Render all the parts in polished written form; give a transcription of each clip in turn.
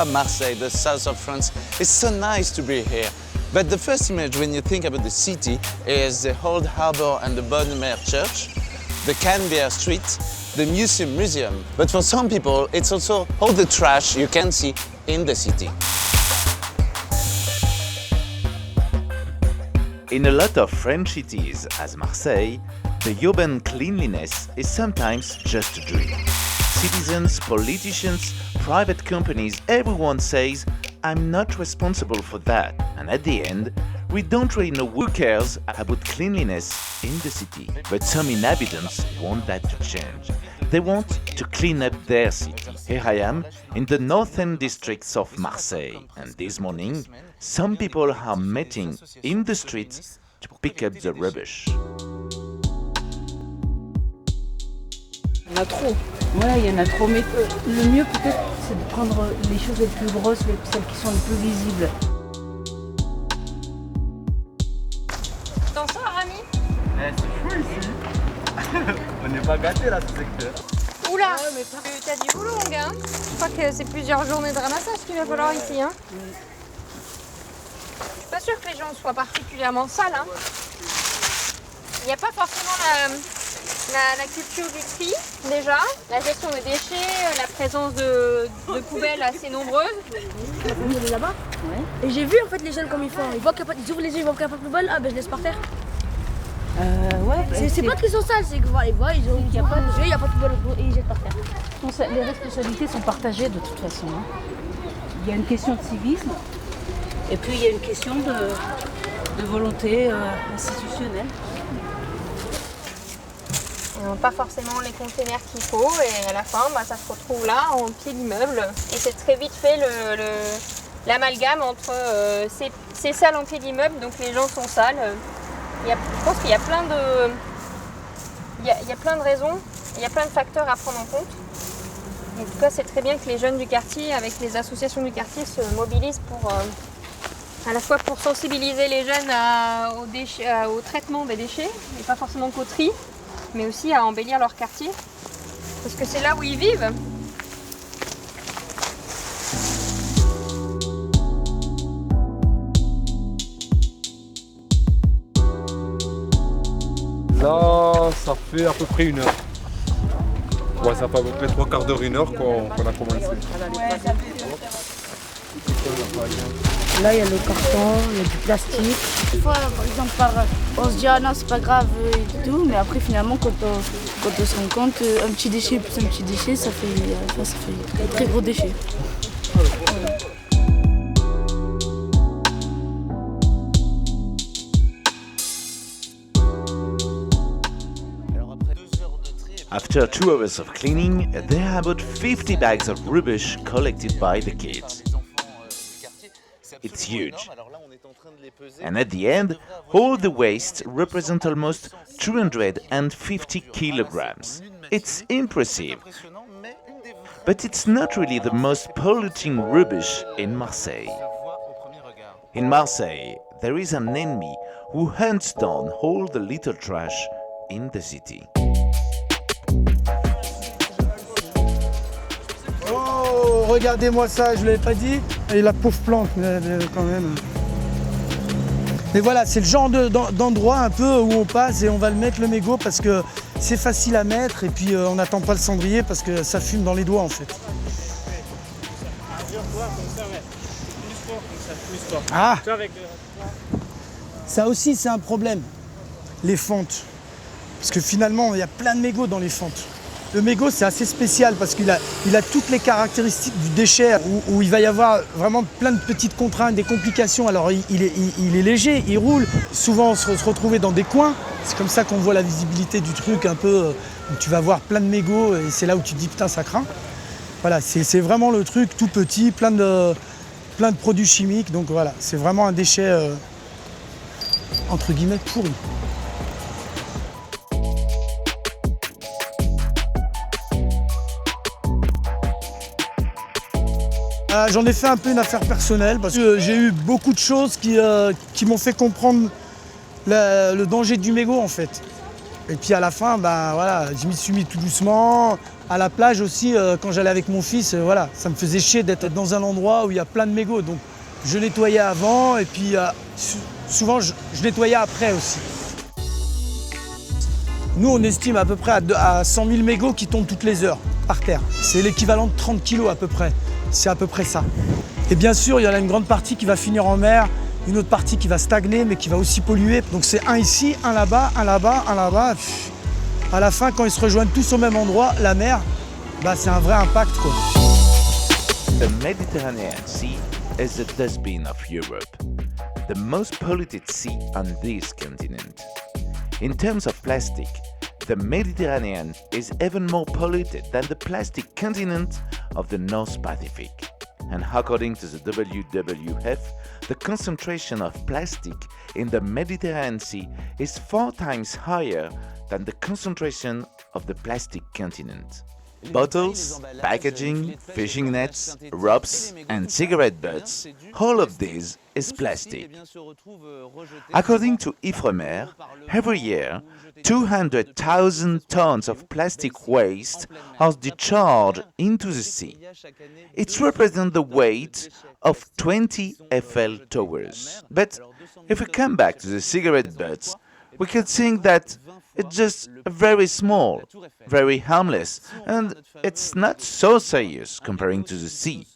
Marseille, the south of France. It's so nice to be here. But the first image when you think about the city is the old harbour and the Bonne-Mère Church, the Canebière Street, the museum. But for some people, it's also all the trash you can see in the city. In a lot of French cities, as Marseille, the urban cleanliness is sometimes just a dream. Citizens, politicians, private companies, everyone says, I'm not responsible for that. And at the end, we don't really know who cares about cleanliness in the city. But some inhabitants want that to change. They want to clean up their city. Here I am in the northern districts of Marseille. And this morning, some people are meeting in the streets to pick up the rubbish. Il y en a trop. Voilà, il y en a trop. Mais le mieux peut-être, c'est de prendre les choses les plus grosses, celles qui sont les plus visibles. T'en sors, Rami? C'est fou ici. On n'est pas gâtés là, ce secteur. Oula, t'as du boulot, mon gars. Je crois que c'est plusieurs journées de ramassage qu'il va falloir ici. Hein. Je suis pas sûre que les gens soient particulièrement sales. Hein. Il n'y a pas forcément la culture du tri, déjà. La gestion des déchets, la présence de poubelles assez nombreuses. Ma famille elle est là-bas. Ouais. Et j'ai vu en fait les jeunes comme ils font. Ils ouvrent les yeux, ils voient qu'il n'y a pas de poubelle, ah ben je laisse par terre. Ouais, c'est pas qu'ils sont sales, c'est que voilà, ils voient, il n'y a pas de jeu, il n'y a pas de poubelle et ils jettent par terre. Les responsabilités sont partagées de toute façon. Hein. Il y a une question de civisme et puis il y a une question de volonté institutionnelle. Ils n'ont pas forcément les containers qu'il faut et à la fin, ça se retrouve là, en pied d'immeuble. Et c'est très vite fait l'amalgame entre c'est sale en pied d'immeuble, donc les gens sont sales. Je pense qu'il y a plein de... Il y a plein de raisons, il y a plein de facteurs à prendre en compte. En tout cas, c'est très bien que les jeunes du quartier, avec les associations du quartier, se mobilisent pour, à la fois pour sensibiliser les jeunes au traitement des déchets, et pas forcément qu'au tri, mais aussi à embellir leur quartier, parce que c'est là où ils vivent. Là, ça fait à peu près 1 heure. Ouais, ça fait à peu près 3/4 d'heure, 1 heure qu'on a commencé. Là, il y a le carton, il y a du plastique. Des fois, par exemple, on se dit ah non, c'est pas grave et tout, mais après, finalement, quand on se rend compte, un petit déchet plus un petit déchet, ça fait un très gros déchet. After 2 hours of cleaning, there are about 50 bags of rubbish collected by the kids. It's huge. And at the end, all the waste represents almost 250 kilograms. It's impressive. But it's not really the most polluting rubbish in Marseille. In Marseille, there is an enemy who hunts down all the little trash in the city. Oh, regardez-moi ça, je ne l'avais pas dit. Et la pauvre plante, quand même. Mais voilà, c'est le genre d'endroit un peu où on passe et on va le mettre le mégot parce que c'est facile à mettre et puis on n'attend pas le cendrier parce que ça fume dans les doigts en fait. Ah, ça aussi c'est un problème, les fentes. Parce que finalement, il y a plein de mégots dans les fentes. Le mégot, c'est assez spécial parce qu'il a toutes les caractéristiques du déchet où il va y avoir vraiment plein de petites contraintes, des complications. Alors, il est léger, il roule. Souvent, on se retrouve dans des coins. C'est comme ça qu'on voit la visibilité du truc un peu où tu vas voir plein de mégots et c'est là où tu te dis putain, ça craint. Voilà, c'est vraiment le truc tout petit, plein de produits chimiques. Donc voilà, c'est vraiment un déchet entre guillemets pourri. J'en ai fait un peu une affaire personnelle parce que j'ai eu beaucoup de choses qui m'ont fait comprendre le danger du mégot en fait. Et puis à la fin, bah, voilà, je m'y suis mis tout doucement. À la plage aussi, quand j'allais avec mon fils, voilà, ça me faisait chier d'être dans un endroit où il y a plein de mégots. Donc je nettoyais avant et puis souvent je nettoyais après aussi. Nous, on estime à peu près à 100 000 mégots qui tombent toutes les heures par terre. C'est l'équivalent de 30 kilos à peu près. C'est à peu près ça. Et bien sûr, il y en a une grande partie qui va finir en mer, une autre partie qui va stagner, mais qui va aussi polluer. Donc c'est un ici, un là-bas, un là-bas, un là-bas. À la fin, quand ils se rejoignent tous au même endroit, la mer, bah, c'est un vrai impact, quoi. The Mediterranean Sea is the dustbin of Europe, the most polluted sea on this continent. In terms of plastic, the Mediterranean is even more polluted than the plastic continent of the North Pacific. And according to the WWF, the concentration of plastic in the Mediterranean Sea is 4 times higher than the concentration of the plastic continent. Bottles, packaging, fishing nets, ropes, and cigarette butts, all of this is plastic. According to Ifremer, every year, 200,000 tons of plastic waste are discharged into the sea. It represents the weight of 20 Eiffel Towers. But if we come back to the cigarette butts, we can think that it's just very small, very harmless, and it's not so serious comparing to the sea.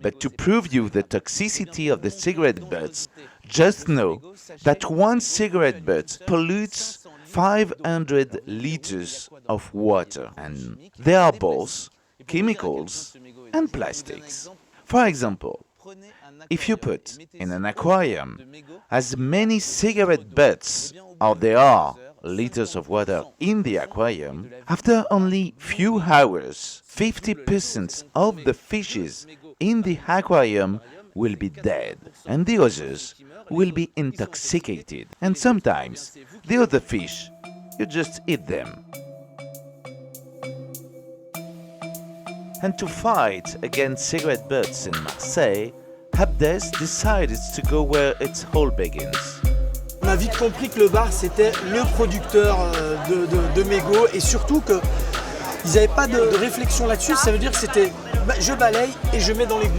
But to prove you the toxicity of the cigarette butts, just know that one cigarette butt pollutes 500 liters of water, and they are both chemicals and plastics. For example, if you put in an aquarium as many cigarette butts as there are liters of water in the aquarium, after only few hours, 50% of the fishes in the aquarium will be dead, and the others will be intoxicated. And sometimes the other fish, you just eat them. And to fight against cigarette butts in Marseille, Habdes decided to go where it all begins. On a vite compris que le bar, c'était le producteur de mégots et surtout qu'ils n'avaient pas de réflexion là-dessus. Ça veut dire que c'était je balaye et je mets dans l'égout.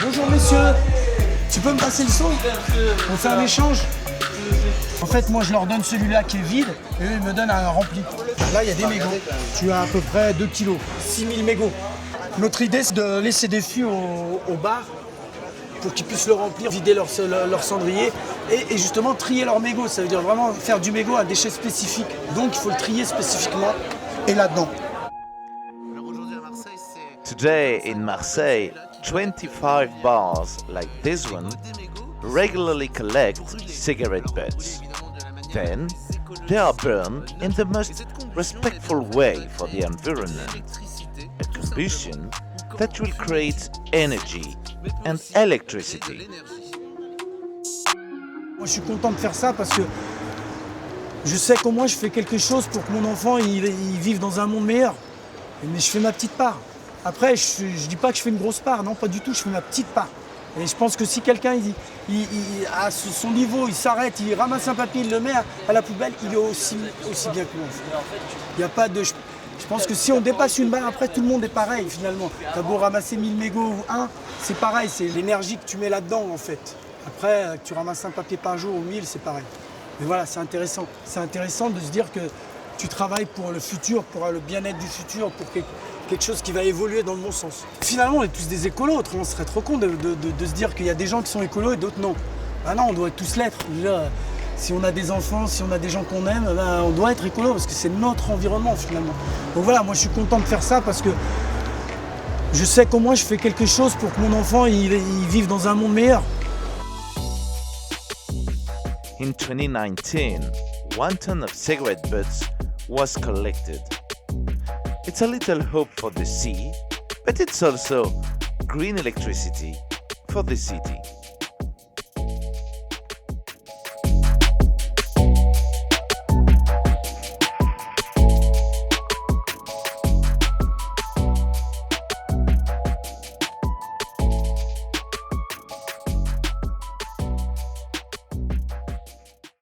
Bonjour messieurs, tu peux me passer le seau? On fait un échange? En fait, moi je leur donne celui-là qui est vide et eux ils me donnent un rempli. Là il y a des mégots. Tu as à peu près 2 kilos, 6000 mégots. Notre idée c'est de laisser des fûts au bar pour qu'ils puissent le remplir, vider leur cendrier et justement trier leurs mégots. Ça veut dire vraiment faire du mégot un déchet spécifique. Donc il faut le trier spécifiquement et là-dedans. Today in Marseille, 25 bars like this one regularly collect cigarette butts. Then they are burned in the most respectful way for the environment. A combustion that will create energy and electricity. Moi, je suis content de faire ça parce que je sais qu'au moins je fais quelque chose pour que mon enfant il vive dans un monde meilleur. Mais je fais ma petite part. Après, je dis pas que je fais une grosse part, non, pas du tout, je fais ma petite part. Et je pense que si quelqu'un à son niveau, il s'arrête, il ramasse un papier, il le met à la poubelle, il est aussi bien que moi. Il n'y a pas de... Je pense que si on dépasse une barre, après tout le monde est pareil finalement. T'as beau ramasser 1000 mégots ou un, c'est pareil, c'est l'énergie que tu mets là-dedans en fait. Après, que tu ramasses un papier par jour ou 1000, c'est pareil. Mais voilà, c'est intéressant. C'est intéressant de se dire que tu travailles pour le futur, pour le bien-être du futur, pour quelque chose qui va évoluer dans le bon sens. Finalement, on est tous des écolos, autrement on serait trop con de se dire qu'il y a des gens qui sont écolos et d'autres non. Ah non, on doit tous l'être. Si on a des enfants, si on a des gens qu'on aime, ben, on doit être écolo parce que c'est notre environnement finalement. Donc voilà, moi je suis content de faire ça parce que je sais qu'au moins je fais quelque chose pour que mon enfant il vive dans un monde meilleur. In 2019, 1 ton of cigarette butts was collected. It's a little hope for the sea, but it's also green electricity for the city.